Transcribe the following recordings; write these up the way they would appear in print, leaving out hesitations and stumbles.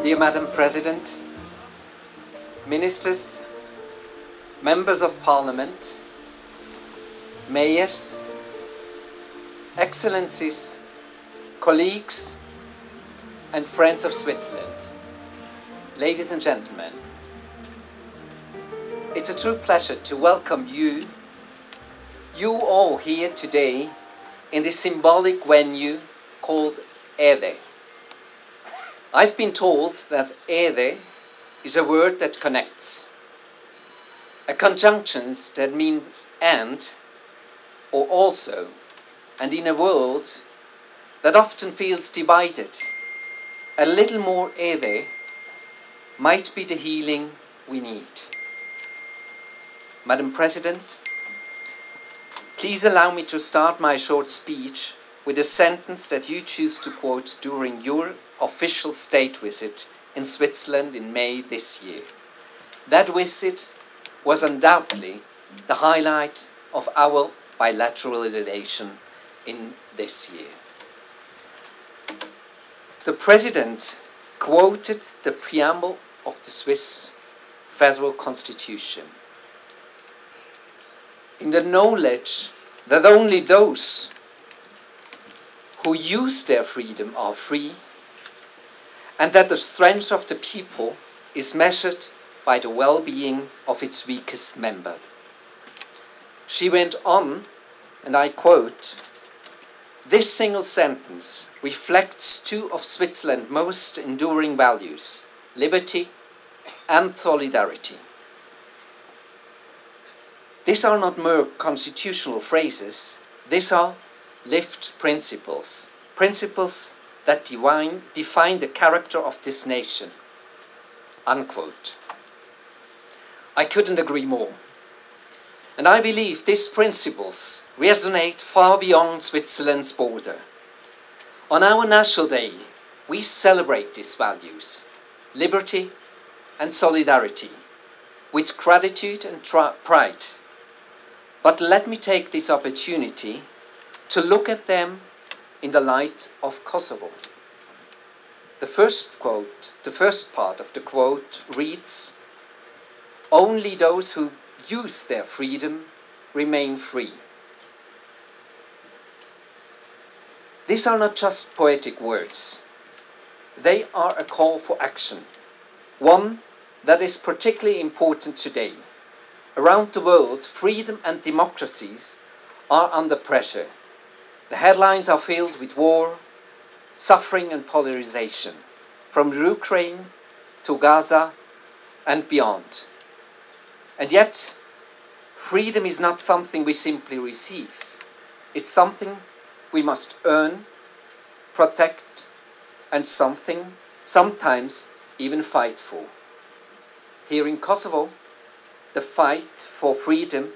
Dear Madam President, Ministers, Members of Parliament, Mayors, Excellencies, colleagues and friends of Switzerland, ladies and gentlemen, it's a true pleasure to welcome you all here today in this symbolic venue called Ede. I've been told that Ede is a word that connects, a conjunctions that mean and or also, and in a world that often feels divided, a little more Ede might be the healing we need. Madam President, please allow me to start my short speech with a sentence that you choose to quote during your official state visit in Switzerland in May this year. That visit was undoubtedly the highlight of our bilateral relation in this year. The President quoted the preamble of the Swiss Federal Constitution in the knowledge that only those who use their freedom are free, and that the strength of the people is measured by the well-being of its weakest member. She went on, and I quote, "This single sentence reflects two of Switzerland's most enduring values, liberty and solidarity." These are not mere constitutional phrases, these are lived principles, principles that define the character of this nation. Unquote. I couldn't agree more. And I believe these principles resonate far beyond Switzerland's border. On our National Day, we celebrate these values, liberty and solidarity, with gratitude and pride. But let me take this opportunity to look at them in the light of Kosovo. The first part of the quote reads, "Only those who use their freedom remain free." These are not just poetic words. They are a call for action, one that is particularly important today. Around the world, freedom and democracies are under pressure. The headlines are filled with war, suffering and polarization, from Ukraine to Gaza and beyond. And yet, freedom is not something we simply receive. It's something we must earn, protect, and sometimes even fight for. Here in Kosovo, the fight for freedom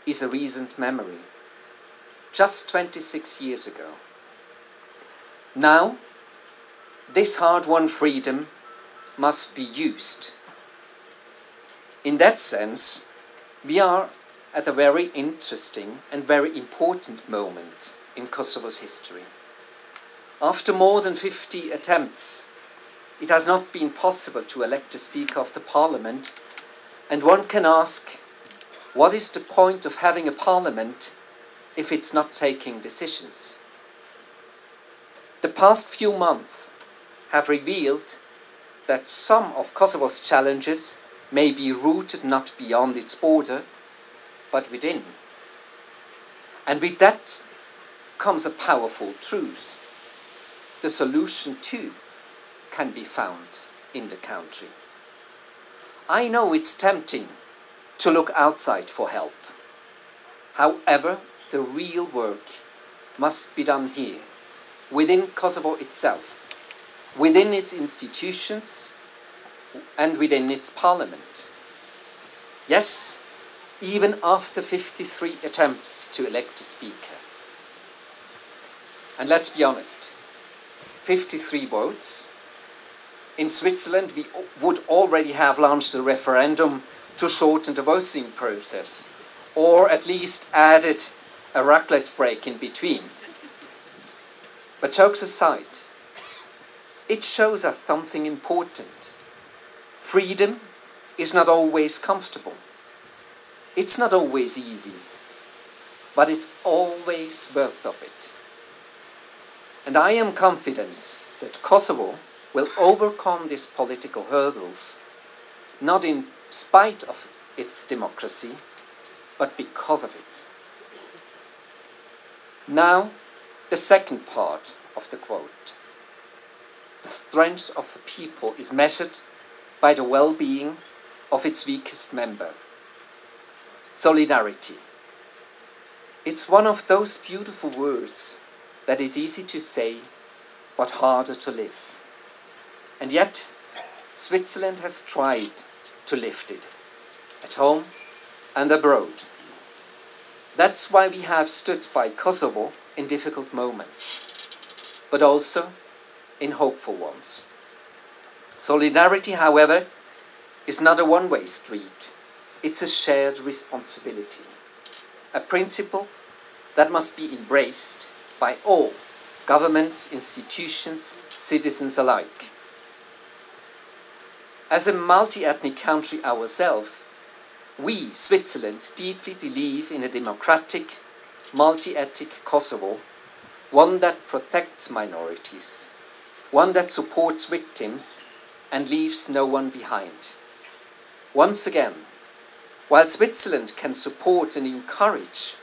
is a recent memory. Just 26 years ago. Now, this hard-won freedom must be used. In that sense, we are at a very interesting and very important moment in Kosovo's history. After more than 50 attempts, it has not been possible to elect a Speaker of the Parliament, and one can ask, what is the point of having a Parliament if it's not taking decisions? The past few months have revealed that some of Kosovo's challenges may be rooted not beyond its border, but within. And with that comes a powerful truth. The solution too can be found in the country. I know it's tempting to look outside for help. However, the real work must be done here, within Kosovo itself, within its institutions, and within its parliament. Yes, even after 53 attempts to elect a speaker. And let's be honest, 53 votes. In Switzerland, we would already have launched a referendum to shorten the voting process, or at least added a raclette break in between. But jokes aside, it shows us something important. Freedom is not always comfortable. It's not always easy, but it's always worth of it. And I am confident that Kosovo will overcome these political hurdles, not in spite of its democracy, but because of it. Now, the second part of the quote. The strength of the people is measured by the well-being of its weakest member. Solidarity. It's one of those beautiful words that is easy to say, but harder to live. And yet, Switzerland has tried to live it, at home and abroad. That's why we have stood by Kosovo in difficult moments, but also in hopeful ones. Solidarity, however, is not a one-way street. It's a shared responsibility, a principle that must be embraced by all governments, institutions, citizens alike. As a multi-ethnic country ourselves, we, Switzerland, deeply believe in a democratic, multi-ethnic Kosovo, one that protects minorities, one that supports victims and leaves no one behind. Once again, while Switzerland can support and encourage,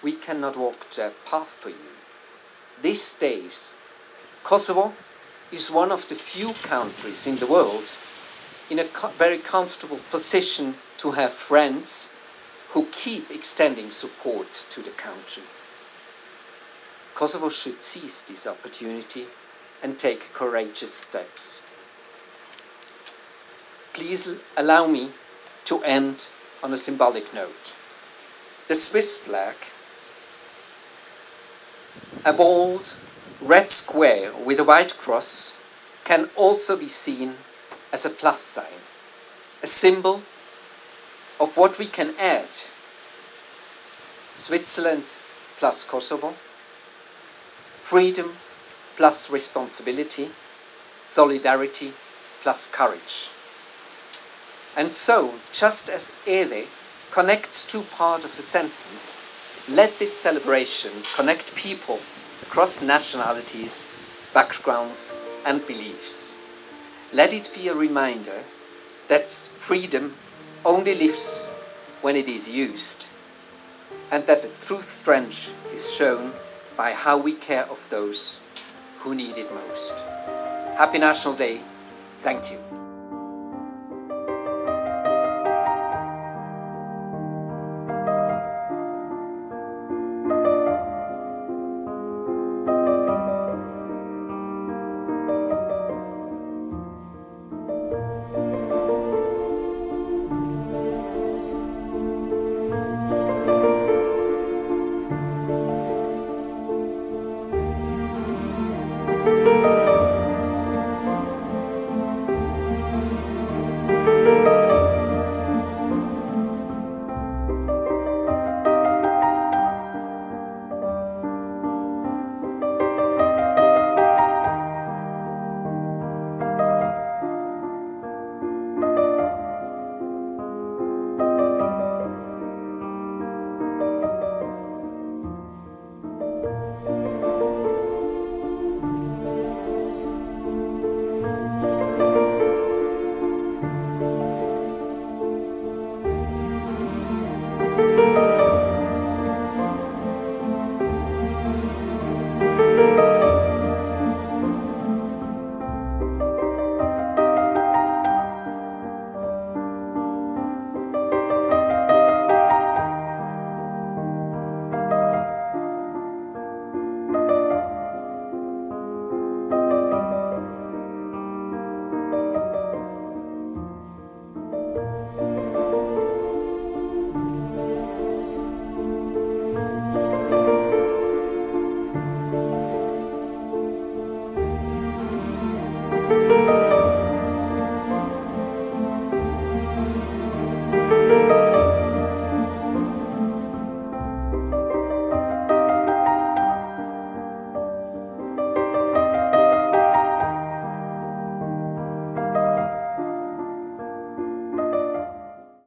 we cannot walk the path for you. These days, Kosovo is one of the few countries in the world in a very comfortable position to have friends who keep extending support to the country. Kosovo should seize this opportunity and take courageous steps. Please allow me to end on a symbolic note. The Swiss flag, a bold red square with a white cross, can also be seen as a plus sign, a symbol of what we can add. Switzerland plus Kosovo, freedom plus responsibility, solidarity plus courage. And so, just as Ele connects two parts of a sentence, let this celebration connect people across nationalities, backgrounds and beliefs. Let it be a reminder that freedom only lives when it is used, and that the true strength is shown by how we care of those who need it most. Happy National Day. Thank you.